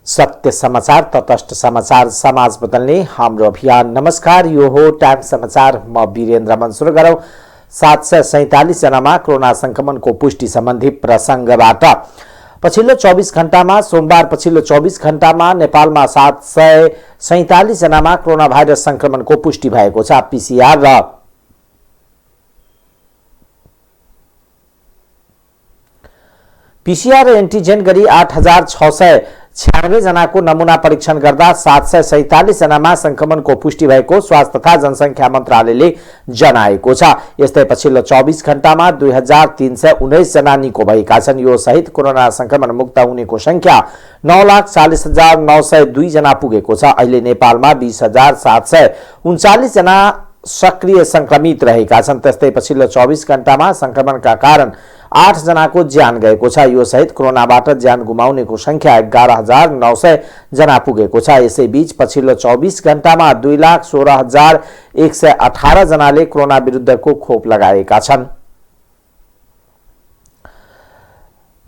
सत्य समाचार, तटस्थ समाचार, समाज बदल्ने हाम्रो अभियान। नमस्कार, यो हो टाइम समाचार। म वीरेन्द्र मन। सुरु गरौं 747 जनामा कोरोना संक्रमणको पुष्टि सम्बन्धी प्रसंगबाट। पछिल्लो 24 घण्टामा सोमबार पछिल्लो 24 घण्टामा नेपालमा 747 जनामा कोरोना भाइरस संक्रमणको पुष्टि भएको छ। पीसीआर र एन्टिजेन गरी 8696 जनाको नमूना परीक्षण गर्दा 747 जनामा संक्रमणको पुष्टि भएको स्वास्थ्य तथा जनसंख्या मन्त्रालयले जनाएको छ। यस्तै पछिल्लो 24 घण्टामा 2319 जना निको भएका छन्। यो सहित कोरोना संक्रमण मुक्त हुनेको संख्या 9,40,902 जना पुगेको छ। अहिले नेपालमा 20,739 जना सक्रिय संक्रमित रहेका छन्। त्यस्तै पछिल्लो 24 घण्टामा संक्रमणका कारण 8 जनाको ज्यान गएको छ। यो सहित कोरोनाबाट ज्यान गुमाउनेको संख्या 11,900 जना पुगेको छ। यसैबीच पछिल्लो 24 घण्टामा 2,16,118 जनाले कोरोना विरुद्धको खोप लगाएका छन्।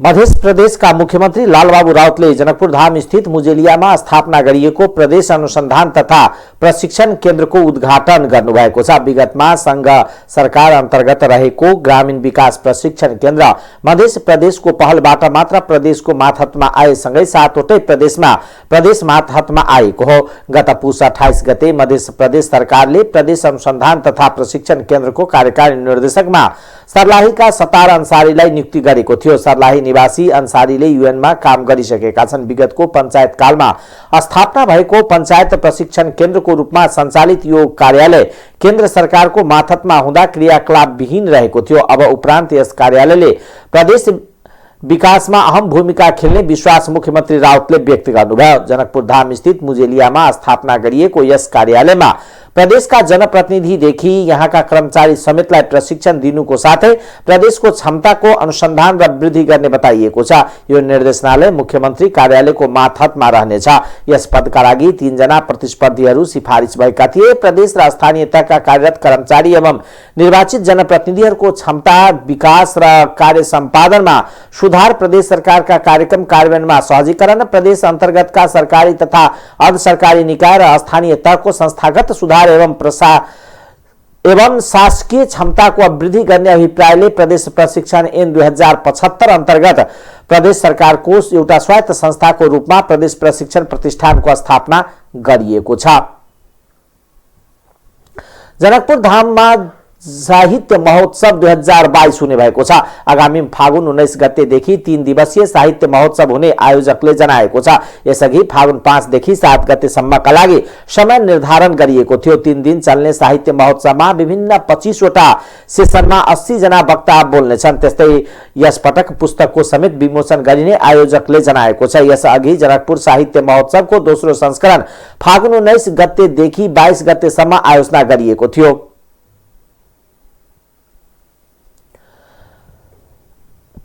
मध्य प्रदेशका मुख्यमन्त्री लालबाबु राउतले जनकपुर धाम स्थित मुजेलियामा स्थापना गरिएको प्रदेश अनुसन्धान तथा प्रशिक्षण केन्द्रको उद्घाटन गर्नुभएको छ। विगतमा संघ सरकार अन्तर्गत रहेको ग्रामीण विकास प्रशिक्षण केन्द्र मध्य प्रदेशको पहलबाट मात्र प्रदेशको मातहतमा आएसँगै 7वटै प्रदेशमा प्रदेश मातहतमा आएको हो। गत पुस 28 गते मध्य प्रदेश सरकारले प्रदेश अनुसन्धान तथा प्रशिक्षण केन्द्रको कार्यकारी निर्देशकमा सर्लाहीका सतार अन्सारीलाई नियुक्ति गरेको थियो। सर्लाही निवासी अन्सारीले युएनमा काम गरिसकेका छन्। विगतको पञ्चायत कालमा स्थापना भएको पञ्चायत प्रशिक्षण केन्द्रको रूपमा सञ्चालित यो कार्यालय केन्द्र सरकारको मातहतमा हुँदा क्रियाकलाप विहीन रहेको थियो। अब उपरान्त यस कार्यालयले प्रदेश विकासमा अहम भूमिका खेल्ने विश्वास मुख्यमन्त्री राउतले व्यक्त गर्नुभयो। जनकपुर धाम स्थित मुजेलियामा स्थापना गरिएको यस कार्यालयमा प्रदेशका जनप्रतिनिधिदेखि यहाँका कर्मचारी समेतलाई प्रशिक्षण दिनुको साथै प्रदेशको क्षमताको अनुसन्धान र वृद्धि गर्ने बताइएको छ। यो निर्देशनालय मुख्यमन्त्री कार्यालयको मातहतमा रहनेछ। यस पदका लागि 3 जना प्रतिस्पर्धीहरू सिफारिस भएका थिए। प्रदेश र स्थानीय तहका कार्यरत कर्मचारी एवं निर्वाचित जनप्रतिनिधिहरूको क्षमता विकास र कार्य सम्पादनमा सुधार, प्रदेश सरकारका कार्यक्रम कार्यान्वयनमा सहजीकरण, प्रदेश अन्तर्गतका सरकारी तथा अर्ध सरकारी निकाय र स्थानीय तहको संस्थागत सुधार एवं शासकीय क्षमताको वृद्धि गर्ने अभिप्रायले प्रदेश प्रशिक्षण ऐन 2075 अन्तर्गत प्रदेश सरकारको एउटा स्वायत्त संस्थाको रूपमा प्रदेश प्रशिक्षण प्रतिष्ठानको स्थापना गरिएको छ। जनकपुर धाममा साहित्य महोत्सव 2022 हुने भएको छ। आगामी फागुन 19 गतेदेखि 3 दिवसीय साहित्य महोत्सव हुने आयोजकले जनाएको छ। यसअघि फागुन 5 देखि 7 गतेसम्मका लागि समय निर्धारण गरिएको थियो। 3 दिन चल्ने साहित्य महोत्सवमा विभिन्न 25 वटा सेसनमा 80 जना वक्ता बोल्नेछन्। त्यस्तै यस पटक पुस्तकको समेत विमोचन गरिने आयोजकले जनाएको छ। यसअघि जनकपुर साहित्य महोत्सवको दोस्रो संस्करण फागुन 19 गतेदेखि 22 गतेसम्म आयोजना गरिएको थियो।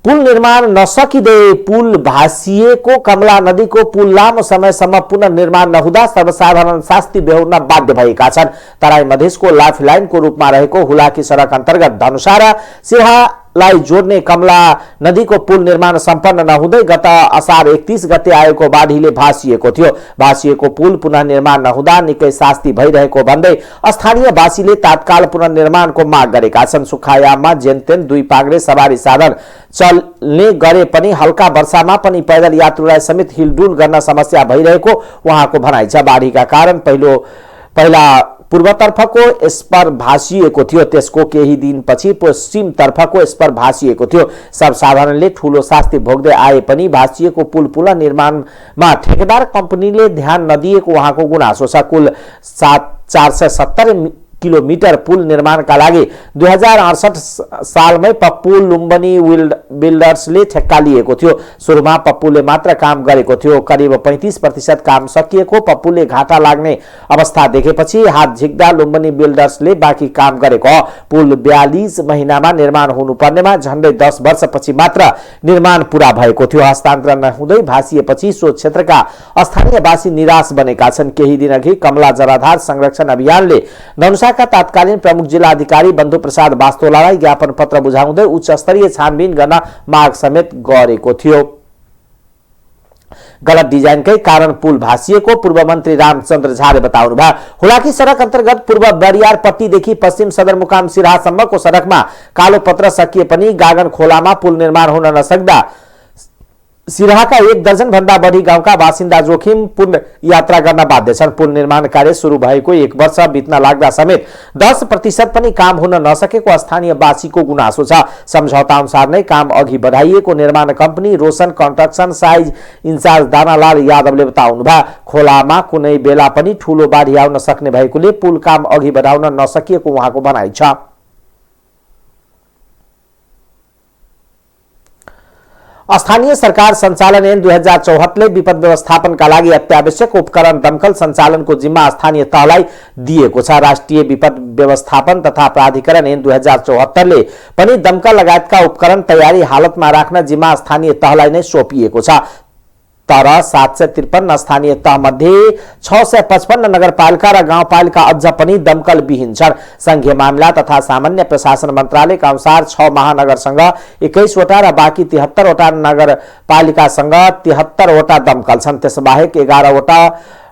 पुल निर्माण नसकिँदै पुल भासिएको कमला नदीको पुल लामो समयसम्म पुनर्निर्माण नहुँदा सर्वसाधारण शास्ति बेहोर्न बाध्य भएका छन्। तराई मधेसको लाइफ लाइनको रूपमा रहेको हुलाकी सडक अन्तर्गत धनुषा र सिराहालाई जोड्ने कमला नदीको पुल निर्माण सम्पन्न नहुँदै गत असार 31 गते आएको बाढीले भासिएको थियो। भासिएको पुल पुनः निर्माण नहुँदा निकै शास्ति भइरहेको भन्दै स्थानीयवासीले तात्काल पुनर्निर्माणको माग गरेका छन्। सुखायाममा जेनतेन 2 पाग्रे सवारी साधन चल्ने गरे पनि हल्का वर्षामा पनि पैदल यात्रुलाई समेत हिलडुल गर्न समस्या भइरहेको उहाँको भनाइ छ। बाढीका कारण पहिला पूर्वतर्फको स्पर भासिएको थियो, त्यसको केही दिनपछि पश्चिमतर्फको स्पर भासिएको थियो। सर्वसाधारणले ठूलो शास्ति भोग्दै आए पनि भासिएको पुल पुनः निर्माणमा ठेकेदार कम्पनीले ध्यान नदिएको उहाँको गुनासो छ। कुल 470 किलोमिटर पुल निर्माणका लागि 2068 सालमै पप्पू लुम्बनी बिल्डर्सले ठेक्का लिएको थियो। सुरुमा पप्पूले मात्र काम गरेको थियो। करिब 35% काम सकिएको पप्पूले घाटा लाग्ने अवस्था देखेपछि हात झिक्दा लुम्बनी बिल्डर्सले बाँकी काम गरेको हो। पुल 42 महिनामा निर्माण हुनुपर्नेमा झन्डै 10 वर्षपछि मात्र निर्माण पूरा भएको थियो। हस्तान्तरण नहुँदै भासिएपछि सो क्षेत्रका स्थानीयवासी निराश बनेका छन्। केही दिनअघि कमला जलाधार संरक्षण अभियानले धनुषाका तत्कालीन प्रमुख जिल्ला अधिकारी बन्धु प्रसाद वास्तोलालाई ज्ञापन पत्र बुझाउँदै उच्च स्तरीय छानबिन गर्न माग समेत गरेको थियो। गलत डिजाइनकै कारण पुल भासिएको पूर्व मन्त्री रामचन्द्र झाले बताउनुभयो। हुलाकी सडक अन्तर्गत पूर्व बरियारपट्टीदेखि पश्चिम सदरमुकाम सिराहासम्मको सडकमा कालो पत्र सकिए पनि गागन खोलामा पुल निर्माण हुन नसक्दा सिराहाका 1 दर्जन भन्दा बढी गाउँका बासिन्दा जोखिमपूर्ण यात्रा गर्न बाध्य छन्। पुल निर्माण कार्य सुरु भएको 1 वर्ष बित्न लाग्दा समेत 10% पनि काम हुन नसकेको स्थानीयवासीको गुनासो छ। सम्झौता अनुसार नै काम अघि बढाइएको निर्माण company Roshan construction site incharge Danalal यादवले बताउनुभयो। खोलामा कुनै बेला पनि ठूलो बाढी आउन सक्ने भएकोले पुल काम अघि बढाउन नसकिएको उहाँको भनाइ छ। स्थानीय सरकार सञ्चालन ऐन 2074 ले विपद व्यवस्थापनका लागि अत्यावश्यक उपकरण दमकल सञ्चालनको जिम्मा स्थानीय तहलाई दिएको छ। राष्ट्रिय विपद व्यवस्थापन तथा प्राधिकरण ऐन 2074 ले पनि दमकल लगायतका उपकरण तयारी हालतमा राख्न जिम्मा स्थानीय तहलाई नै सोपिएको छ। तर 753 स्थानीय तह मध्ये 655 नगरपालिका र गाउँपालिका अझ पनि दमकल विहीन छन्। संघीय मामिला तथा सामान्य प्रशासन मन्त्रालयका अनुसार 6 महानगरसँग 21 वटा र बाँकी 73 वटा नगरपालिकासँग 73 वटा दमकल छन्। त्यसबाहेक 11 वटा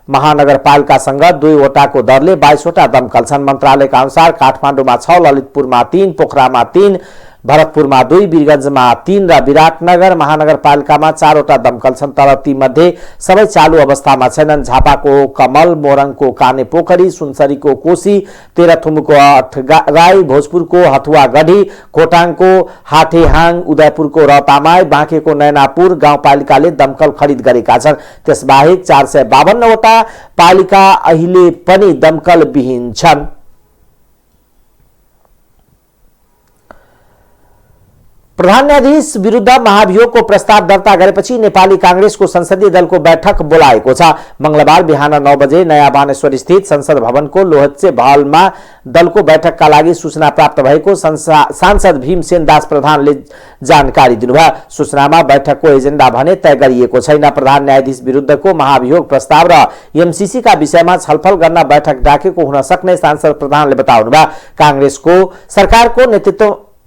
महानगरपालिकासँग 2 वटाको दरले 22 वटा दमकल छन्। मन्त्रालयका अनुसार काठमाडौँमा 6, ललितपुरमा 3, पोखरामा 3, भरतपुरमा 2, वीरगञ्जमा 3 र विराटनगर महानगरपालिकामा 4 वटा दमकल छन्। तर ती मध्ये सबै चालु अवस्थामा छैनन्। झापाको कमल, मोरङको काने पोखरी, सुनसरीको कोशी, तेह्रथुमको अठगाई, भोजपुरको हथुवागढी, खोटाङको हाटेहाङ, उदयपुरको रतामाई, बाँकेको नयनापुर गाउँपालिकाले दमकल खरिद गरेका छन्। त्यसबाहेक 452 वटा पालिका अहिले पनि दमकल विहीन छन्। प्रधान न्यायाधीश विरुद्ध महाभियोगको प्रस्ताव दर्ता गरेपछि नेपाली कांग्रेसको संसदीय दलको बैठक बोलाएको छ। मंगलबार बिहान 9 बजे नयाँ बानेश्वर स्थित संसद भवनको लोहच्चे भवनमा दलको बैठकका लागि सूचना प्राप्त भएको सांसद भीमसेन दास प्रधानले जानकारी दिनुभयो। सूचनामा बैठकको एजेन्डा भने तय गरिएको छैन। प्रधान न्यायाधीश विरुद्धको महाभियोग प्रस्ताव र एमसीसीका विषयमा छलफल गर्न बैठक डाकेको हुन सक्ने सांसद प्रधानले बताउनुभयो। कांग्रेसको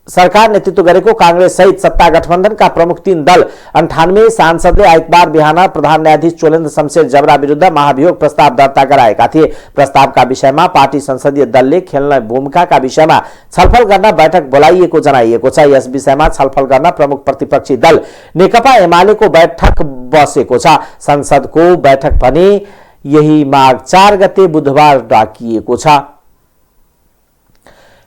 सरकार नेतृत्व गरेको कांग्रेस सहित सत्ता गठबन्धनका प्रमुख 3 दल 98 सांसदले आइतबार बिहान प्रधान न्यायाधीश चोलेन्द्र शमशेर जबरा विरुद्ध महाभियोग प्रस्ताव दर्ता गराएका थिए। प्रस्तावका विषयमा पार्टी संसदीय दलले खेल्ने भूमिकाका विषयमा छलफल गर्न बैठक बोलाइएको जनाइएको छ। यस विषयमा छलफल गर्न प्रमुख प्रतिपक्षी दल नेकपा एमालेको बैठक बसेको छ। संसदको बैठक भने यही माघ 4 गते बुधबार डाकिएको छ।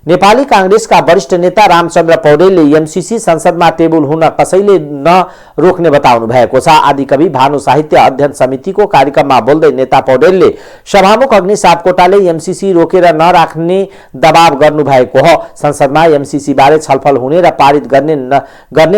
नेपाली कांग्रेसका वरिष्ठ नेता रामचन्द्र पौडेलले एमसीसी संसदमा टेबल हुन कसैले नरोक्ने बताउनु भएको छ। आदिकवि भानु साहित्य अध्ययन समितिको कार्यक्रममा बोल्दै नेता पौडेलले सभामुख अग्नि सापकोटाले एमसीसी रोकेर नराख्ने दबाव गर्नु भएको हो। संसदमा एमसीसी बारे छलफल हुने र पारित गर्ने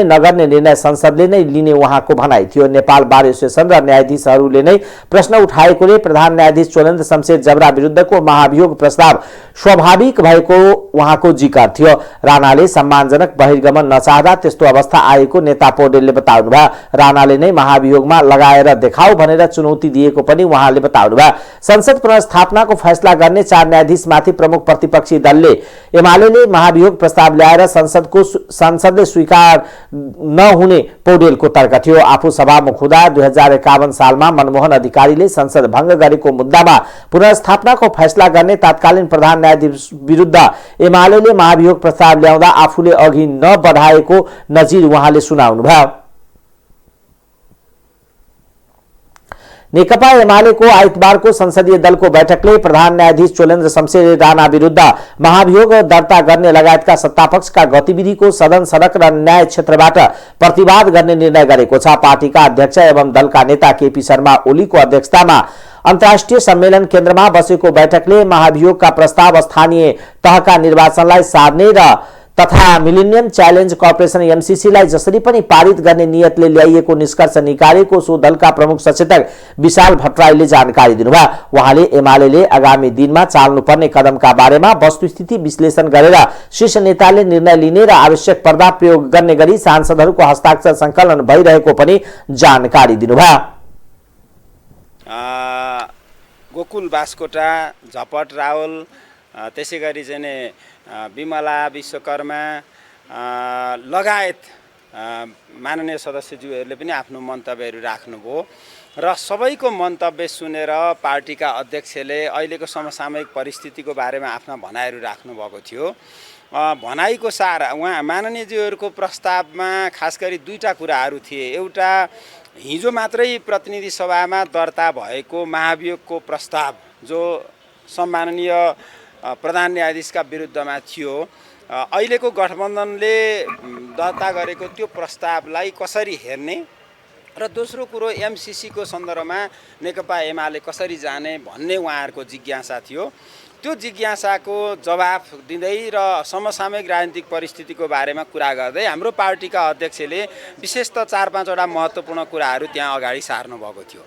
नगर्ने निर्णय संसदले नै लिने उहाँको भनाइ थियो। नेपाल बार एसोसिएसन र न्यायाधीशहरूले नै प्रश्न उठाएकोले प्रधान न्यायाधीश चोलेन्द्र शमशेर जबरा विरुद्धको महाभियोग प्रस्ताव स्वाभाविक भएको उहाँको जिकर थियो। राणाले सम्मानजनक बहिर्गमन नचाहदा त्यस्तो अवस्था आएको नेता पौडेलले बताउनुभयो। राणाले नै महाभियोगमा लगाएर देखाऊ भनेर चुनौती दिएको पनि उहाँले बताउनुभयो। संसद पुनर्स्थापनाको फैसला गर्ने 4 न्यायाधीशमाथि प्रमुख प्रतिपक्षी दलले एमालेले महाभियोग प्रस्ताव ल्याएर संसदले स्वीकार नहुने पौडेलको तर्क थियो। आफू सभामुख हुँदा 2051 सालमा मनमोहन अधिकारीले संसद भंग गरेको मुद्दामा पुनर्स्थापनाको फैसला गर्ने तत्कालीन प्रधान न्यायाधीश विरुद्ध एमालेले महाभियोग प्रस्ताव ल्याउँदा आफूले अघि नबढाएको नजिर उहाँले सुनाउनुभयो। नेकपा एमालेको आइतबारको संसदीय दलको बैठकले प्रधान न्यायाधीश चोलेन्द्र शमशेर राणा विरुद्ध महाभियोग दर्ता गर्ने लगायतका सत्तापक्षका गतिविधिको सदन सडक र न्याय क्षेत्रबाट प्रतिवाद गर्ने निर्णय गरेको छ। पार्टीका अध्यक्ष एवं दलका नेता केपी शर्मा ओलीको अध्यक्षतामा अन्तर्राष्ट्रिय सम्मेलन केन्द्रमा बसेको बैठकले महाभियोगका प्रस्ताव स्थानीय तहका निर्वाचनलाई सार्ने र तथा मिलेनियम च्यालेन्ज कर्पोरेसन एमसीसीलाई जसरी पनि पारित गर्ने नियतले ल्याइएको निष्कर्ष निकालेको सो दलका प्रमुख सचेतक विशाल भट्टराईले जानकारी दिनुभयो। उहाँले एमालेले आगामी दिनमा चाल्नुपर्ने कदमका बारेमा वस्तुस्थिति विश्लेषण गरेर शीर्ष नेताले निर्णय लिने र आवश्यक पर्दा प्रयोग गर्ने गरी सांसदहरूको हस्ताक्षर संकलन भइरहेको पनि जानकारी दिनुभयो। गोकुल बास्कोटा, झपट रावल, त्यसैगरी चाहिँ विमला विश्वकर्मा लगायत माननीय सदस्यज्यूहरूले पनि आफ्नो मन्तव्यहरू राख्नुभयो। र सबैको मन्तव्य सुनेर पार्टीका अध्यक्षले अहिलेको समसामयिक परिस्थितिको बारेमा आफ्ना भनाइहरू राख्नुभएको थियो। भनाइको सार उहाँ माननीयज्यूहरूको प्रस्तावमा खास गरी दुईटा कुराहरू थिए। एउटा हिजो मात्रै प्रतिनिधि सभामा दर्ता भएको महाभियोगको प्रस्ताव जो सम्माननीय प्रधान न्यायाधीशका विरुद्धमा थियो, अहिलेको गठबन्धनले दर्ता गरेको त्यो प्रस्तावलाई कसरी हेर्ने र दोस्रो कुरो एमसीसीको सन्दर्भमा नेकपा एमाले कसरी जाने भन्ने उहाँहरूको जिज्ञासा थियो। त्यो जिज्ञासाको जवाफ दिँदै र समसामयिक राजनीतिक परिस्थितिको बारेमा कुरा गर्दै हाम्रो पार्टीका अध्यक्षले विशेषतः 4-5 वटा महत्त्वपूर्ण कुराहरू त्यहाँ अगाडि सार्नु भएको थियो।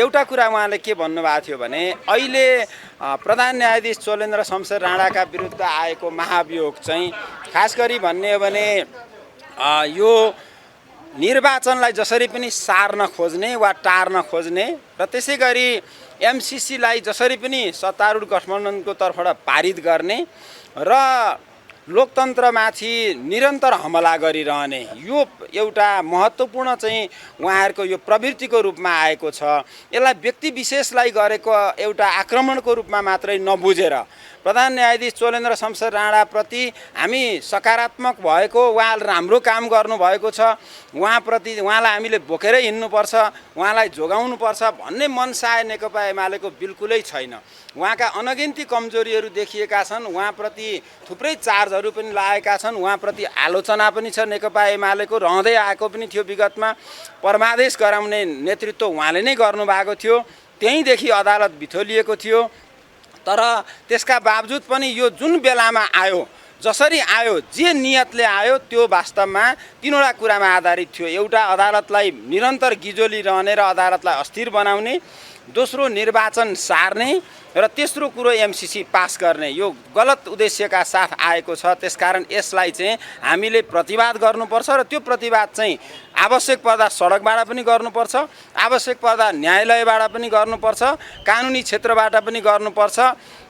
एउटा कुरा उहाँले के भन्नुभएको थियो भने अहिले प्रधान न्यायाधीश चोलेन्द्र शमशेर राणाका विरुद्ध आएको महाभियोग चाहिँ खास गरी भन्ने हो भने यो निर्वाचनलाई जसरी पनि सार्न खोज्ने वा टार्न खोज्ने र त्यसै गरी एमसीसीलाई जसरी पनि सत्तारूढ गठबन्धनको तर्फबाट पारित गर्ने र लोकतन्त्रमाथि निरन्तर हमला गरिरहने यो एउटा महत्त्वपूर्ण चाहिँ उहाँहरूको यो प्रवृत्तिको रूपमा आएको छ। यसलाई व्यक्ति विशेषलाई गरेको एउटा आक्रमणको रूपमा मात्रै नबुझेर प्रधान न्यायाधीश चोलेन्द्र शमशेर राणाप्रति हामी सकारात्मक भएको, उहाँले राम्रो काम गर्नुभएको छ, उहाँलाई हामीले बोकेरै हिँड्नुपर्छ, उहाँलाई जोगाउनुपर्छ भन्ने मनसाय नेकपा एमालेको बिल्कुलै छैन। उहाँका अनगिन्ती कमजोरीहरू देखिएका छन्, उहाँप्रति थुप्रै चार्जहरू पनि लागेका छन्, उहाँप्रति आलोचना पनि छ नेकपा एमालेको, रहँदै आएको पनि थियो। विगतमा परमादेश गराउने नेतृत्व उहाँले नै गर्नुभएको थियो, त्यहीँदेखि अदालत बिथोलिएको थियो। तर त्यसका बावजुद पनि यो जुन बेलामा आयो, जसरी आयो, जे नियतले आयो त्यो वास्तवमा 3वटा कुरामा आधारित थियो। एउटा अदालतलाई निरन्तर गिजोलिरहने र अदालतलाई अस्थिर बनाउने, दोस्रो निर्वाचन सार्ने र तेस्रो कुरो एमसीसी पास गर्ने, यो गलत उद्देश्यका साथ आएको छ। त्यसकारण यसलाई चाहिँ हामीले प्रतिवाद गर्नुपर्छ र त्यो प्रतिवाद चाहिँ आवश्यक पर्दा सडकबाट पनि गर्नुपर्छ, आवश्यक पर्दा न्यायालयबाट पनि गर्नुपर्छ, कानुनी क्षेत्रबाट पनि गर्नुपर्छ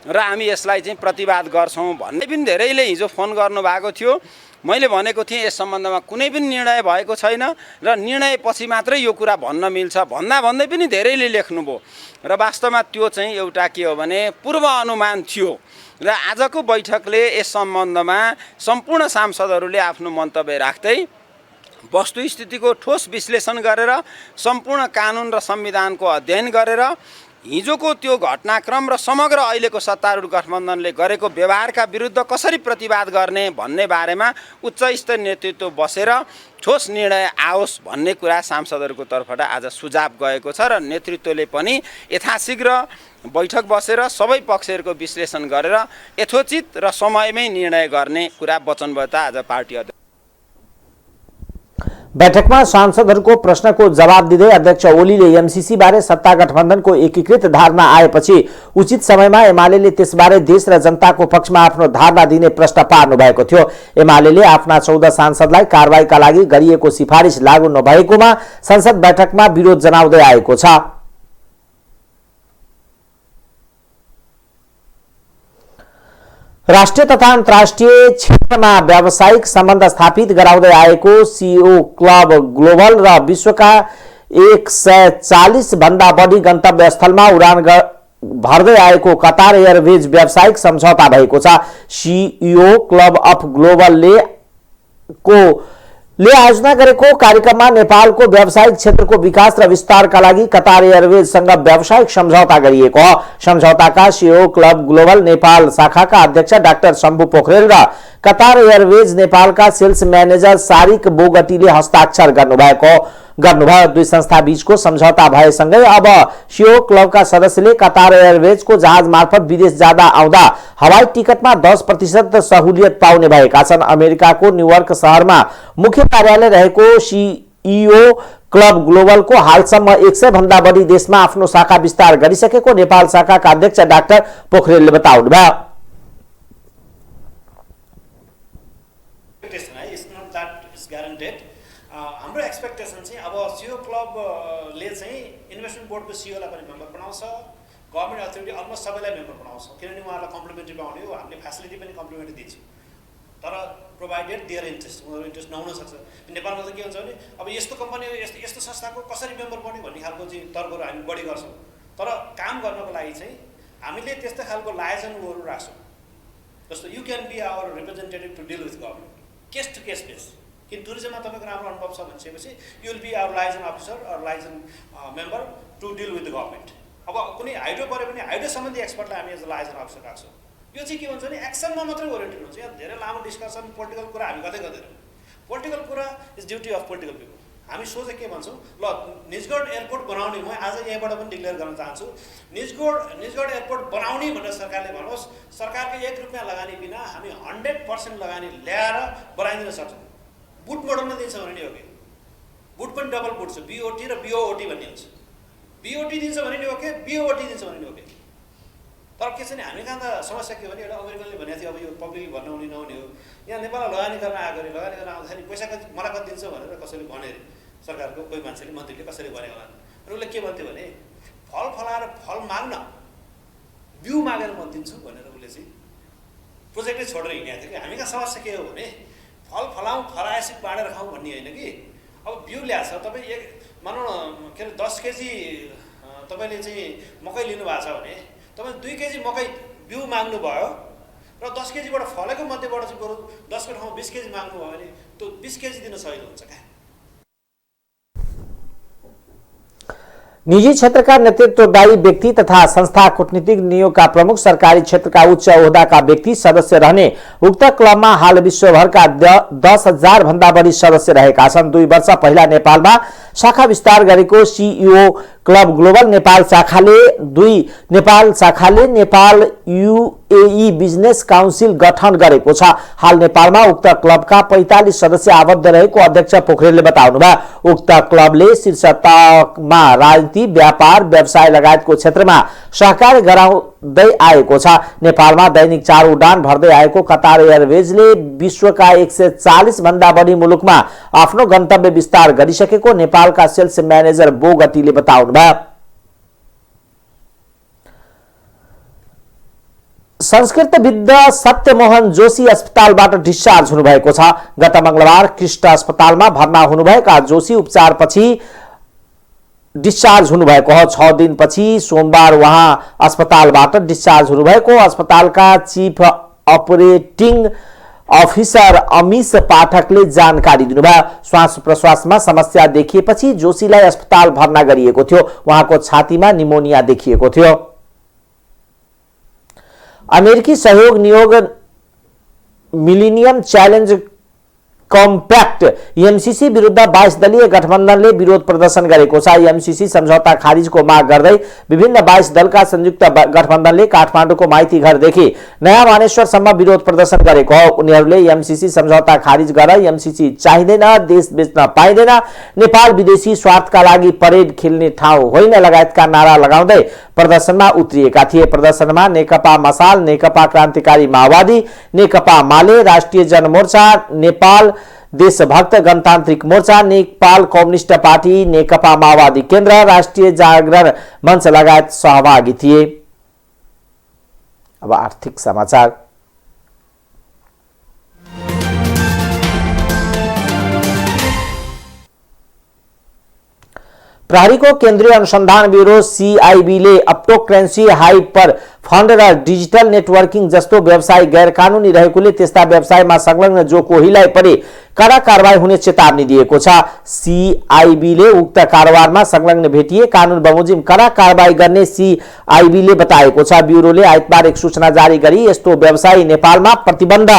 र हामी यसलाई चाहिँ प्रतिवाद गर्छौँ भन्ने पनि धेरैले हिजो फोन गर्नुभएको थियो। मैले भनेको थिएँ यस सम्बन्धमा कुनै पनि निर्णय भएको छैन र निर्णय पछि मात्रै यो कुरा भन्न मिल्छ भन्दै पनि धेरैले लेख्नुभयो र वास्तवमा त्यो चाहिँ एउटा के हो भने पूर्व अनुमान थियो र आजको बैठकले यस सम्बन्धमा सम्पूर्ण सांसदहरूले आफ्नो मन्तव्य राख्दै वस्तुस्थितिको ठोस विश्लेषण गरेर सम्पूर्ण कानुन र संविधानको अध्ययन गरेर हिजोको त्यो घटनाक्रम र समग्र अहिलेको सत्तारूढ गठबन्धनले गरेको व्यवहारका विरुद्ध कसरी प्रतिवाद गर्ने भन्ने बारेमा उच्च स्तरीय नेतृत्व बसेर ठोस निर्णय आओस् भन्ने कुरा सांसदहरूको तर्फबाट आज सुझाव गएको छ र नेतृत्वले पनि यथाशीघ्र बैठक बसेर सबै पक्षहरूको विश्लेषण गरेर यथोचित र समयमै निर्णय गर्ने कुरा वचनबद्धता आज पार्टी अध्यक्ष। बैठकमा सांसदहरूको प्रश्नको जवाब दिँदै अध्यक्ष ओलीले एमसीसी बारे सत्ता गठबन्धनको एकीकृत धारणा आएपछि उचित समयमा एमालेले त्यसबारे देश र जनताको पक्षमा आफ्नो धारणा दिने प्रश्न पार्नु भएको थियो। एमालेले आफ्ना 14 सांसदलाई कारबाहीका लागि गरिएको सिफारिस लागू नभएकोमा संसद बैठकमा विरोध जनाउँदै आएको छ। राष्ट्रिय तथा अन्तर्राष्ट्रिय क्षेत्रमा व्यावसायिक सम्बन्ध स्थापित गराउँदै आएको सीओ क्लब ग्लोबल र विश्वका 140 भन्दा बढी गन्तव्य स्थलमा उडान भर्दै आएको कतार एयरवेज व्यावसायिक सम्झौता भएको छ। सीईओ क्लब अफ ग्लोबलले आयोजना गरेको कार्यक्रममा नेपालको व्यावसायिक क्षेत्रको विकास र विस्तारका लागि कतार एयरवेजसँग व्यावसायिक सम्झौता गरिएको हो। सम्झौताका सीईओ क्लब ग्लोबल नेपाल शाखाका अध्यक्ष डाक्टर शम्भु पोखरेल र कतार एयरवेज नेपालका सेल्स म्यानेजर सारिक बोगटीले हस्ताक्षर गर्नुभयो। दुई संस्था बीचको सम्झौता भएसँगै अब सीओ क्लबका सदस्यले कतार एयरवेजको जहाज मार्फत विदेश जाँदा आउँदा हवाई टिकटमा 10% सहुलियत पाउने भएका छन्। अमेरिकाको न्युयोर्क शहरमा मुख्य कार्यालय रहेको सीईओ क्लब ग्लोबलको हालसम्म 100 भन्दा बढी देशमा आफ्नो शाखा विस्तार गरिसकेको नेपाल शाखाका अध्यक्ष डाक्टर पोखरेलले बताउनुभयो। हाम्रो एक्सपेक्टेसन चाहिँ अब सीओ क्लबले चाहिँ इन्भेस्टमेन्ट बोर्डको सीओलाई पनि मेम्बर बनाउँछ, गभर्मेन्ट अथोरिटी अलमोस्ट सबैलाई मेम्बर बनाउँछ, किनभने उहाँहरूलाई कम्प्लिमेन्ट्री पाउने हो। हामीले फेसिलिटी पनि कम्प्लिमेन्ट्री दिन्छौँ। तर प्रोभाइडेड देयर इन्ट्रेस्ट, उनीहरू इन्ट्रेस्ट नहुन सक्छ। नेपालमा त के हुन्छ भने अब यस्तो कम्पनी यस्तो संस्थाको कसरी मेम्बर बन्ने भन्ने खालको चाहिँ तर्कहरू हामी बढी गर्छौँ, तर काम गर्नको लागि चाहिँ हामीले त्यस्तो खालको लाइजन उहरू राख्छौँ। जस्तो you can be our representative to deal with government, case to case base. किन टुरिज्ममा तपाईँको राम्रो अनुभव छ भनिसकेपछि you will be our liaison officer or liaison member to deal with the government. अब कुनै हाइड्रो पऱ्यो भने हाइड्रो सम्बन्धी एक्सपर्टलाई हामी एज अ लाइजन अफिसर राख्छौँ। यो चाहिँ के भन्छ भने एक्सनमा मात्रै ओरिएन्टेड हुन्छ। यहाँ धेरै लामो डिस्कसन पोलिटिकल कुरा हामी गर्दै गर्दैनौँ। पोलिटिकल कुरा is duty of political people. हामी सोचे के भन्छौँ, ल निजगढ एयरपोर्ट बनाउने, म आज यहीँबाट पनि डिक्लेयर गर्न चाहन्छु, निजगढ एयरपोर्ट बनाउने भनेर सरकारले भन्नुहोस्। सरकारको 1 रुपियाँ लगानी बिना हामी 100% लगानी ल्याएर बनाइदिन सक्छौँ। बुट मोडलमा दिन्छ भने नि हो कि, बुट पनि डबल बुट छ, बिओटी र बिओओटी भन्ने हुन्छ। बिओटी दिन्छ भने नि हो कि, बिओओटी दिन्छ भने नि हो कि। तर के छ नि, हामी कहाँ त समस्या के हो भने, एउटा अमेरिकनले भनेको थियो अब यो पब्लिक भन्न हुने नहुने हो, यहाँ नेपालमा लगानी गर्न आएको अरे, लगानी गर्न आउँदाखेरि पैसा कति मलाई कति दिन्छ भनेर कसैले भने अरे, सरकारको कोही मान्छेले मन्त्रीले कसैले भनेको होला। र उसले के भन्थ्यो भने फल फलाएर फल माग्न, बिउ मागेर म दिन्छु भनेर उसले चाहिँ प्रोजेक्टै छोडेर हिँडेको थियो कि। हामी कहाँ समस्या के हो भने फल फलाउँ फलाएपछि बाँडेर खाउँ भन्ने होइन कि। अब बिउ ल्याएको छ तपाईँ, मानौँ के अरे 10 केजी तपाईँले चाहिँ मकै लिनुभएको छ भने तपाईँ 2 केजी मकै बिउ माग्नुभयो र 10 केजीबाट फलेको मध्येबाट चाहिँ बरु 10 को ठाउँमा 20 केजी माग्नुभयो भने त्यो 20 केजी दिन सजिलो हुन्छ क्या। निजी क्षेत्र का नेतृत्वदायी व्यक्ति तथा संस्था कूटनीतिक नियोग का प्रमुख, सरकारी क्षेत्र का उच्च ओहदा का व्यक्ति सदस्य रहने उक्त क्लबमा हाल विश्वभरका 10,000 भन्दा बढी सदस्य रहेका छन्। 2 वर्ष पहिला नेपालमा शाखा विस्तार गरेको सीईओ क्लब ग्लोबल नेपाल शाखाले नेपाल यूएई बिजनेस काउन्सिल गठन गरेको छ। हाल नेपालमा उक्त क्लबका 45 सदस्य आबद्ध रहेको अध्यक्ष पोखरेलले बताउनुभयो। उक्त क्लबले शीर्ष तहमा राजनीति, व्यापार, व्यवसाय लगायतको क्षेत्रमा सहकार्य गराउँदै आएको छ। नेपालमा दैनिक 4 उडान भर्दै आएको कतार एयरवेजले विश्वका 140 भन्दा बढी मुलुकमा आफ्नो गन्तव्य विस्तार गरिसकेको नेपालका सेल्स म्यानेजर बोगटीले बताउनुभयो। संस्कृतविद् सत्यमोहन जोशी अस्पतालबाट डिस्चार्ज हुनुभएको छ। गत मंगलबार कृष्ण अस्पतालमा भर्ना हुनुभएका जोशी उपचारपछि डिस्चार्ज हुनुभएको हो। 6 दिनपछि सोमबार उहाँ अस्पतालबाट डिस्चार्ज हुनुभएको अस्पतालका चीफ अपरेटिङ अफिसर अमीश पाठकले जानकारी दिनुभयो। श्वास प्रश्वासमा समस्या देखिएपछि जोशीलाई अस्पताल भर्ना गरिएको थियो। उहाँको छातीमा निमोनिया देखिएको थियो। अमेरिकी सहयोग नियोग मिलेनियम च्यालेन्ज कम्प्याक्ट एमसीसी विरुद्ध 22 दलीय गठबन्धनले विरोध प्रदर्शन गरेको छ। एमसीसी सम्झौता खारिजको माग गर्दै विभिन्न 22 दलका संयुक्त गठबन्धनले काठमाडौँको माइती घरदेखि नयाँ मानेश्वरसम्म विरोध प्रदर्शन गरेको हो। उनीहरूले एमसीसी सम्झौता खारिज गर, एमसीसी चाहिँदैन, देश बेच्न पाइँदैन, नेपाल विदेशी स्वार्थका लागि परेड खेल्ने ठाउँ होइन लगायतका नारा लगाउँदै प्रदर्शनमा उत्रिएका थिए। प्रदर्शनमा नेकपा मसाल, नेकपा क्रान्तिकारी माओवादी, नेकपा माले, राष्ट्रिय जनमोर्चा, नेपाल देशभक्त गणतान्त्रिक मोर्चा, नेपाल कम्युनिस्ट पार्टी, नेकपा माओवादी केन्द्र, राष्ट्रिय जागरण मञ्च लगायत सहभागी थिए। अब आर्थिक समाचार। प्रहरीको केन्द्रीय अनुसन्धान ब्यूरो सीआईबीले अप्टोक्रेन्सी हाइपर फन्ड र डिजिटल नेटवर्किङ जस्तो व्यवसाय गैर कानूनी रहेकोले त्यस्ता व्यवसायमा संलग्न जो कोहीलाई पनि कड़ा कारबाही हुने चेतावनी दिएको छ। सीआईबीले उक्त कारोबारमा संलग्न भेटिए कानून बमोजिम कड़ा कारबाही गर्ने सीआईबीले बताएको छ। ब्यूरोले आइतबार एक सूचना जारी गरी यस्तो व्यवसाय नेपालमा प्रतिबन्ध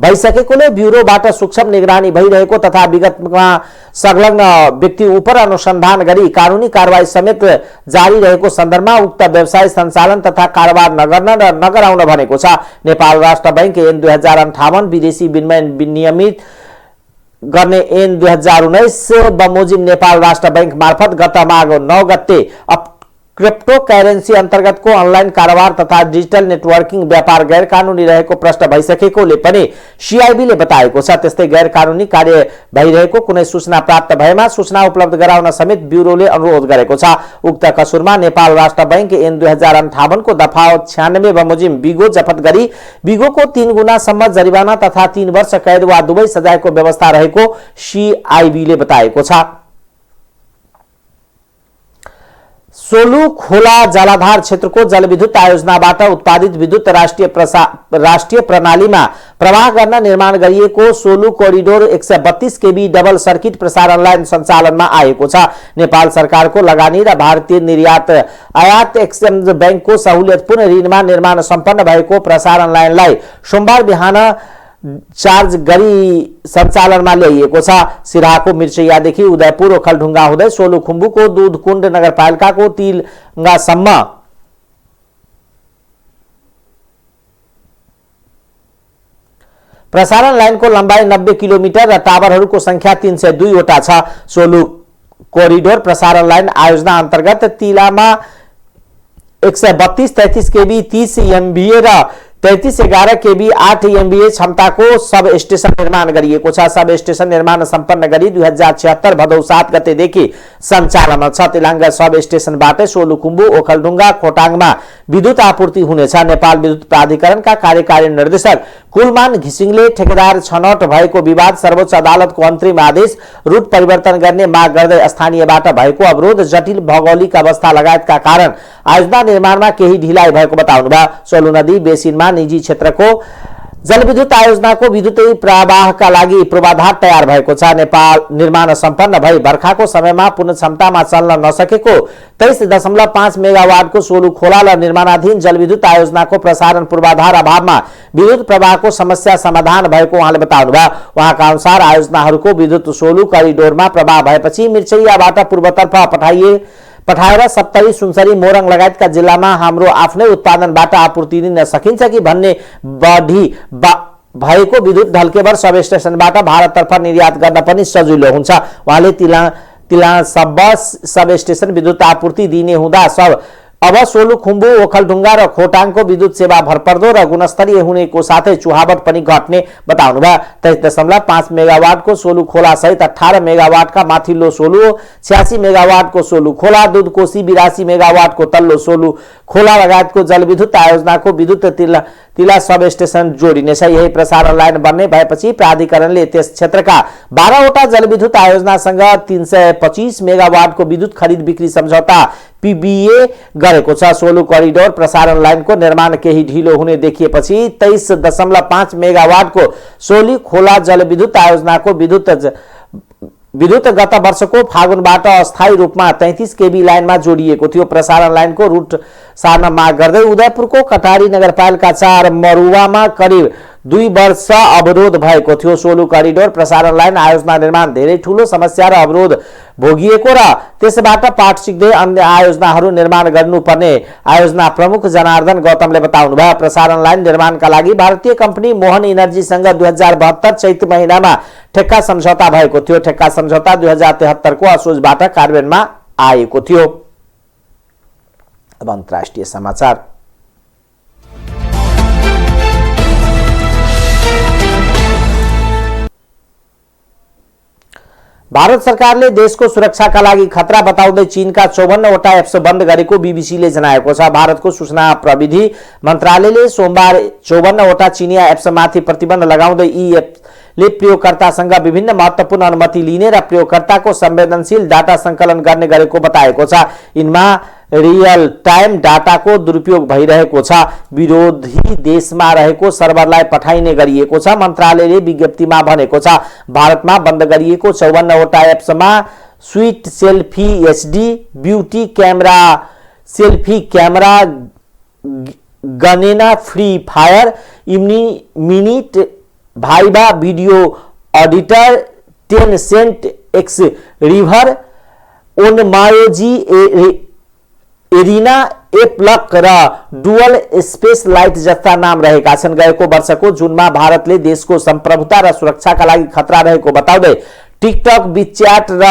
भइसकेकोले ब्यूरोबाट सूक्ष्म निगरानी भइरहेको तथा विगतमा संलग्न व्यक्ति उप अनुसन्धान गरी कानूनी कारबाही समेत जारी रहेको सन्दर्भमा उक्त व्यवसाय सञ्चालन तथा कारोबार नगर्न र नगराउन भनेको छ। नेपाल राष्ट्र बैंक ऐन 2058 विदेशी विनिमय विनियमित गर्ने ऐन 2019 बमोजिम नेपाल राष्ट्र बैंक मार्फत गत माघ 9 गते क्रिप्टो करेन्सी अन्तर्गतको अनलाइन कारोबार तथा डिजिटल नेटवर्किङ व्यापार गैर कानुनी रहेको प्रश्न भइसकेकोले पनि सिआइबीले बताएको छ। त्यस्तै गैर कानुनी कार्य भइरहेको कुनै सूचना प्राप्त भएमा सूचना उपलब्ध गराउन समेत ब्युरोले अनुरोध गरेको छ। उक्त कसुरमा नेपाल राष्ट्र बैंक ऐन 2058 को दफा 96 बमोजिम बिगो जफत गरी बिगोको 3 गुणासम्म जरिवाना तथा 3 वर्ष कैद वा दुवै सजायको व्यवस्था रहेको सिआइबीले बताएको छ। सोलु खोला जलाधार क्षेत्रको जलविद्युत आयोजनाबाट उत्पादित विद्युत राष्ट्रिय प्रणालीमा प्रवाह गर्न निर्माण गरिएको Solu corridor 132 KB double circuit प्रसारण लाइन सञ्चालनमा आएको छ। नेपाल सरकारको लगानी र भारतीय निर्यात आयात एक्सचेन्ज बैंकको सहुलियतपूर्ण ऋणमा निर्माण सम्पन्न भएको प्रसारण लाइनलाई सोमबार बिहान चार्ज गरी सञ्चालनमा ल्याइएको छ। सिराहाको मिर्चैयादेखि उदयपुर ओखलढुङ्गा हुँदै सोलुखुम्बुको दुधकुण्ड नगरपालिकाको तिलङ्गासम्म प्रसारण लाइनको लम्बाइ 90 किलोमिटर र टावरहरूको संख्या 302 वटा छ। सोलु कोरिडोर प्रसारण लाइन आयोजना अन्तर्गत तिलामा 132-33 केबी 30 एमभीए र 3311 केबी 8 एमभीए क्षमताको सब स्टेशन निर्माण गरिएको छ। सब स्टेशन निर्माण सम्पन्न गरी 2076 भदौ 7 गतेदेखि सञ्चालनमा छ। तिलाङ्गा सब स्टेशनबाट सोलुखुम्बु ओखलढुङ्गा खोटाङमा विद्युत आपूर्ति हुनेछ। नेपाल विद्युत प्राधिकरणका कार्यकारी निर्देशक कुलमान घिसिङले ठेकेदार छनौट भएको विवाद सर्वोच्च अदालतको अन्तरिम आदेश रूट परिवर्तन गर्ने माग गर्दै स्थानीयबाट भएको अवरोध जटिल भौगोलिक अवस्था लगायतका कारण आयोजना निर्माणमा केही ढिलाइ भएको बताउनुभयो। सोलु नदी बेसिनमा निजी क्षेत्रको जलविद्युत आयोजनाको विद्युतीय प्रवाहका लागि पूर्वाधार तयार भएको छ। नेपाल निर्माण सम्पन्न भई बर्खाको समयमा पूर्ण क्षमतामा चल्न नसकेको 23.5 मेगावाटको सोलु खोला र निर्माणाधीन जलविद्युत आयोजनाको प्रसारण पूर्वाधार अभावमा विद्युत प्रवाहको समस्या समाधान भएको उहाँले बताउनुभयो। उहाँका अनुसार आयोजनाहरूको विद्युत सोलु करिडोरमा प्रवाह भएपछि मिर्चैयाबाट पूर्वतर्फ पठाएर सप्तरी सुनसरी मोरङ लगायतका जिल्लामा हाम्रो आफ्नै उत्पादनबाट आपूर्ति दिन सकिन्छ कि भन्ने बढी भएको विद्युत ढल्केवर सब स्टेशनबाट भारततर्फ निर्यात गर्न पनि सजिलो हुन्छ। उहाँले तिला सब स्टेशन विद्युत आपूर्ति दिने हुँदा अब सोलुखुम्बु ओखलढुङ्गा र खोटाङको विद्युत सेवा भरपर्दो र गुणस्तरीय हुनेको साथै चुहावट पनि घट्ने बताउनुभयो। 23.5 मेगावाटको सोलु खोला सहित 18 मेगावाटका माथिल्लो सोलु, 86 मेगावाटको सोलु खोला, दुधकोशी 82 मेगावाटको तल्लो सोलु खोला लगायतको जलविद्युत आयोजनाको विद्युत तिला सब स्टेशन जोडिनेछ। यही प्रसारण लाइन बन्ने भएपछि प्राधिकरणले त्यस क्षेत्रका 12 वटा जलविद्युत आयोजनासँग 325 मेगावाटको विद्युत खरिद बिक्री सम्झौता पीबीए गरेको छ। सोलु कोरिडोर प्रसारण लाइनको निर्माण केही ढिलो हुने देखिएपछि 23.5 मेगावाटको सोलु खोला जलविद्युत आयोजनाको विद्युत गत वर्षको फागुनबाट अस्थायी रूपमा 33 केबी लाइनमा जोडिएको थियो। प्रसारण लाइनको रूट सार्न माग गर्दै उदयपुरको कटारी नगरपालिका 4 मरुवामा करिब 2 वर्ष अवरोध भएको थियो। सोलु कोरिडोर प्रसारण लाइन आयोजना निर्माण धेरै ठूलो समस्या र अवरोध भोगिएको र त्यसबाट पाठ सिक्दै अन्य आयोजनाहरू निर्माण गर्नुपर्ने आयोजना प्रमुख जनार्दन गौतमले बताउनुभयो। प्रसारण लाइन निर्माणका लागि भारतीय कम्पनी मोहन इनर्जीसँग 2072 चैत महिनामा ठेक्का सम्झौता भएको थियो। ठेक्का सम्झौता 2073 को असोजबाट कार्यान्वयनमा आएको थियो। अब अन्तर्राष्ट्रिय समाचार। भारत सरकारले देशको सुरक्षाका लागि खतरा बताउँदै चीनका 54 वटा एप्स बन्द गरेको बीबीसीले जनाएको छ। भारतको सूचना प्रविधि मन्त्रालयले सोमबार 54 वटा चिनिया एप्समाथि प्रतिबन्ध लगाउँदै यी एप्सले प्रयोगकर्तासँग विभिन्न महत्त्वपूर्ण अनुमति लिने र प्रयोगकर्ताको संवेदनशील डाटा सङ्कलन गर्ने गरेको बताएको छ। यिनमा रियल टाइम डाटाको दुरुपयोग भइरहेको छ। विरोधी देशमा रहेको सर्भरलाई पठाइने गरिएको छ। मन्त्रालयले विज्ञप्तिमा भनेको छ भारतमा बन्द गरिएको 54 वटा एप्समा Sweet Selfie HD, beauty camera, selfie camera, Garena free fire, मिनिट Viva video editor, Tencent X river, Onmyoji arena, AppLock र डुअल स्पेस लाइट जस्ता नाम रहेका छन्। गएको वर्षको जुनमा भारतले देशको सम्प्रभुता र सुरक्षाका लागि खतरा रहेको बताउँदै टिकटक, बिचच्याट र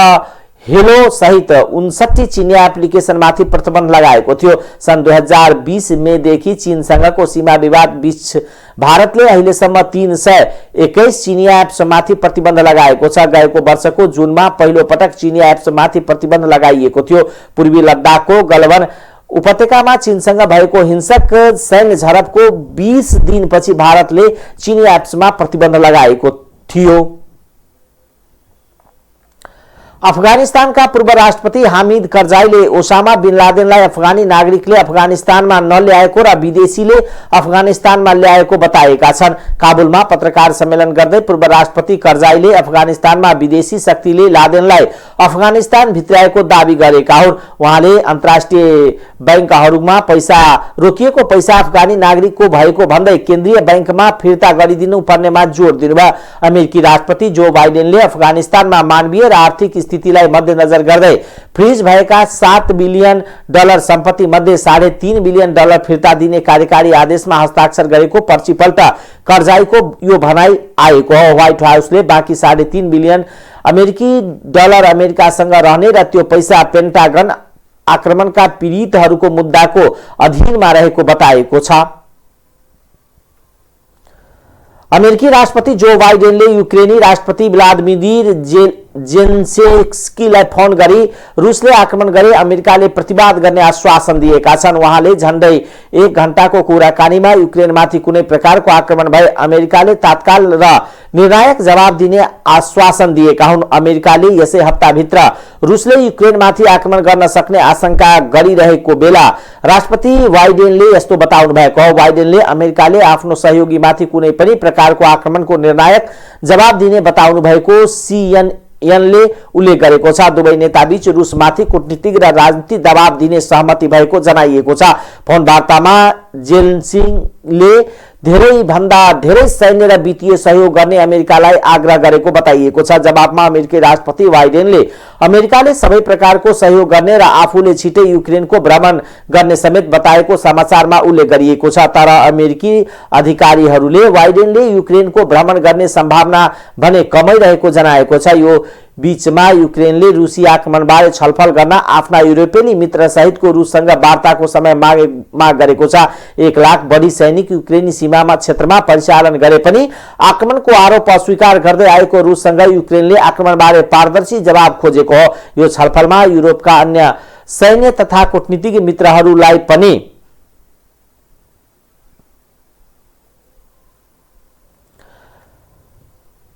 हेलो सहित 59 चिनिया एप्लिकेसनमाथि प्रतिबन्ध लगाएको थियो। सन् 2020 मेदेखि चीनसँगको सीमा विवाद बीच भारतले अहिलेसम्म 321 चिनिया एप्समाथि प्रतिबन्ध लगाएको छ। गएको वर्षको जुनमा पहिलो पटक चिनिया एप्समाथि प्रतिबन्ध लगाइएको थियो। पूर्वी लद्दाखको गलवान उपत्यकामा चीनसँग भएको हिंसक सैन्य झडपको 20 दिनपछि भारतले चिनिया एप्समा प्रतिबन्ध लगाएको थियो। अफगानिस्तानका पूर्व राष्ट्रपति हामिद करजाईले ओसामा बिन लादेनलाई अफगानी नागरिकले अफगानिस्तानमा नल्याएको र विदेशीले अफगानिस्तानमा ल्याएको बताएका छन्। काबुलमा पत्रकार सम्मेलन गर्दै पूर्व राष्ट्रपति करजाईले अफगानिस्तानमा विदेशी शक्तिले लादेनलाई अफगानिस्तान भित्राएको दावी गरेका हुन्। उहाँले अन्तर्राष्ट्रिय बैंकहरूमा रोकिएको पैसा अफगानी नागरिकको भएको भन्दै केन्द्रीय बैंकमा फिर्ता गरिदिनु पर्नेमा जोड दिनुभयो। अमेरिकी राष्ट्रपति जो बाइडेनले अफगानिस्तानमा मानवीय र आर्थिक स्थितिलाई मध्यनजर गर्दै फ्रिज भएका $7 बिलियन सम्पत्ति मध्ये $3.5 बिलियन फिर्ता दिने कार्यकारी आदेशमा हस्ताक्षर गरेको पर्चिपल्ट करजाईको यो भनाई आएको हो। व्हाइट हाउसले बाँकी $3.5 बिलियन अमेरिकासँग रहने र त्यो पैसा पेन्टागन आक्रमणका पीडितहरूको मुद्दाको अधीनमा रहेको बताएको छ। अमेरिकी राष्ट्रपति जो बाइडेनले युक्रेनी राष्ट्रपति व्लादिमिर जेलेन्स्कीलाई फोन गरी रुसले आक्रमण गरे अमेरिकाले प्रतिवाद गर्ने आश्वासन दिएका छन्। उहाँले झण्डै 1 घण्टाको कुराकानीमा युक्रेनमाथि कुनै प्रकारको आक्रमण भए अमेरिकाले तत्काल र निर्णायक जवाब दिने आश्वासन दिएका हुन्। अमेरिकाले यसै हप्ताभित्र रुसले युक्रेनमाथि आक्रमण गर्न सक्ने आशंका गरिरहेको बेला राष्ट्रपति बाइडेनले यस्तो बताउनु भएको हो। बाइडेनले अमेरिकाले आफ्नो सहयोगीमाथि कुनै पनि प्रकारको आक्रमणको निर्णायक जवाब दिने बताउनु भएको सीएनएनले उल्लेख गरेको छ। दुवै नेताबीच रुसमाथि कूटनीतिक र राजनीतिक दबाव दिने सहमति भएको जनाइएको छ। फोन वार्तामा जेलेन्स्कीले धेरै भन्दा धेरै सैन्य र वित्तीय सहयोग गर्ने अमेरिकालाई आग्रह गरेको बताइएको छ। जवाबमा अमेरिकी राष्ट्रपति बाइडेनले अमेरिकाले सबै प्रकारको सहयोग गर्ने र आफूले छिटै युक्रेनको भ्रमण गर्ने समेत बताएको समाचारमा उल्लेख गरिएको छ। तर अमेरिकी अधिकारीहरूले बाइडेनले युक्रेनको भ्रमण गर्ने सम्भावना भने कमै रहेको जनाएको छ। यो बीचमा युक्रेनले रुसी आक्रमणबारे छलफल गर्न आफ्ना युरोपेली मित्र सहितको रुससँग वार्ताको समय माग गरेको छ। 1 लाख बढी सैनिक युक्रेनी सीमामा क्षेत्रमा परिचालन गरे पनि आक्रमणको आरोप अस्वीकार गर्दै आएको रुससँग युक्रेनले आक्रमणबारे पारदर्शी जवाब खोजेको हो। यो छलफलमा युरोपका अन्य सैन्य तथा कूटनीतिक मित्रहरूलाई पनि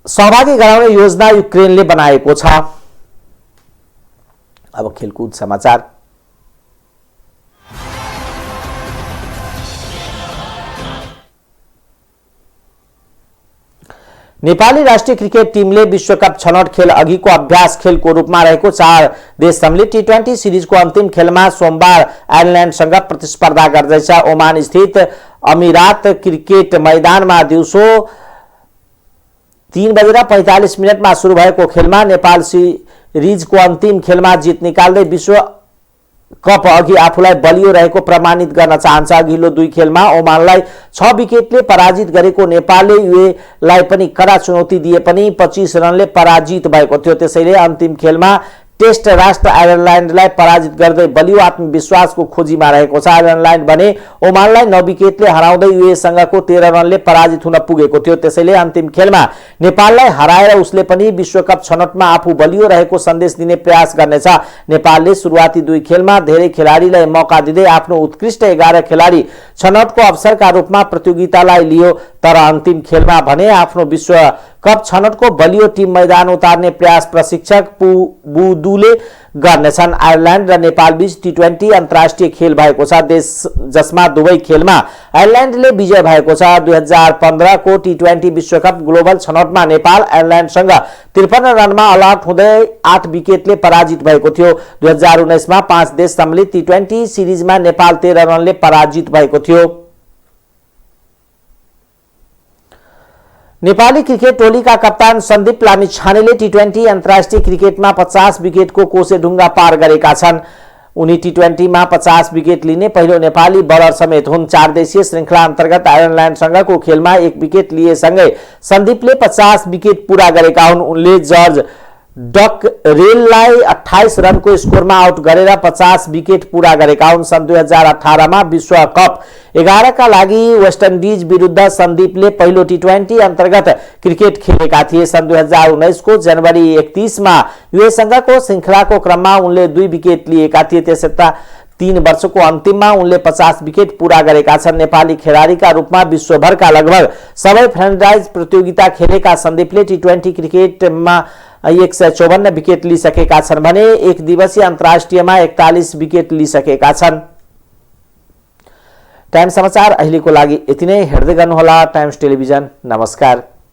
सहभागी गराउने योजना युक्रेनले बनाएको छ। अब खेलकुद समाचार। नेपाली राष्ट्रिय क्रिकेट टिमले विश्वकप छनौट खेल अघिको अभ्यास खेलको रूपमा रहेको 4 देश सम्मिलित T20 सिरिजको अन्तिम खेलमा सोमबार आयरल्यान्डसँग प्रतिस्पर्धा गर्दैछ। ओमान स्थित अमिरात क्रिकेट मैदानमा दिउँसो 3:45 मा सुरु भएको खेलमा नेपाल सिरिजको अन्तिम खेलमा जित निकाल्दै विश्व कप अघि आफूलाई बलियो रहेको प्रमाणित गर्न चाहन्छ। अघिल्लो 2 खेलमा ओमानलाई 6 विकेटले पराजित गरेको नेपालले युएलाई पनि कडा चुनौती दिए पनि 25 रनले पराजित भएको थियो। त्यसैले अन्तिम खेलमा टेस्ट राष्ट्र आयरल्यान्डलाई पराजित गर्दै बलियो आत्मविश्वासको खोजीमा रहेको छ। आयरल्यान्ड भने ओमानलाई 9 विकेटले हराउँदै युएसँगको 13 रनले पराजित हुन पुगेको थियो। त्यसैले अन्तिम खेलमा नेपाललाई हराएर उसले पनि विश्वकप छनौटमा आफू बलियो रहेको सन्देश दिने प्रयास गर्नेछ। नेपालले सुरुवाती 2 खेलमा धेरै खेलाडीलाई मौका दिँदै आफ्नो उत्कृष्ट 11 खेलाडी छनौटको अवसरका रूपमा प्रतियोगितालाई लियो। तर अन्तिम खेलमा भने आफ्नो विश्व कप छनौटको बलियो टिम मैदान उतार्ने प्रयास प्रशिक्षक बुदुले गर्नेछन्। आयरल्यान्ड र नेपाल बीच T20 अन्तर्राष्ट्रिय खेल भएको छ, जसमा दुवै खेलमा आयरल्यान्डले विजय भएको छ। 2015 को T20 विश्वकप ग्लोबल छनौटमा नेपाल आयरल्यान्डसँग 53 रनमा अलआउट हुँदै 8 विकेटले पराजित भएको थियो। 2019 मा 5 देश सम्मिलित T20 सिरिजमा नेपाल 13 रनले पराजित भएको थियो। नेपाली क्रिकेट टोलीका कप्तान सन्दीप लामिछानेले T20 अन्तर्राष्ट्रिय क्रिकेटमा 50 विकेटको कोसेढुङ्गा पार गरेका छन्। उनी T20 मा 50 विकेट लिने पहिलो नेपाली बलर समेत हुन्। 4 देशीय श्रृङ्खला अन्तर्गत आयरल्यान्डसँगको खेलमा 1 विकेट लिएसँगै सन्दीपले 50 विकेट पूरा गरेका हुन्। उनले जर्ज डक रेललाई 28 रनको स्कोरमा आउट गरेर 50 विकेट पूरा गरेका हुन्। सन् 2018 मा विश्वकप 11 का लागि वेस्ट इन्डिज विरुद्ध सन्दीपले पहिलो टी20 अन्तर्गत क्रिकेट खेलेका थिए। सन् 2019 को जनवरी 31 मा युएसँगको श्रृङ्खलाको क्रममा उनले 2 विकेट लिएका थिए। त्यसैता 3 वर्षको अन्तिममा उनले 50 विकेट पूरा गरेका छन्। नेपाली खेलाडीका रूपमा विश्वभरका लगभग सबै फ्रेन्चाइज प्रतियोगिता खेलेका सन्दीपले टी20 क्रिकेटमा 154 विकेट लिइसकेका छन् भने एक दिवसीय अन्तर्राष्ट्रियमा 41 विकेट लिइसकेका छन्। टाइम्स समाचार अहिलेको लागि यति नै। हेर्दै गर्नुहोला टाइम्स टेलिभिजन। नमस्कार।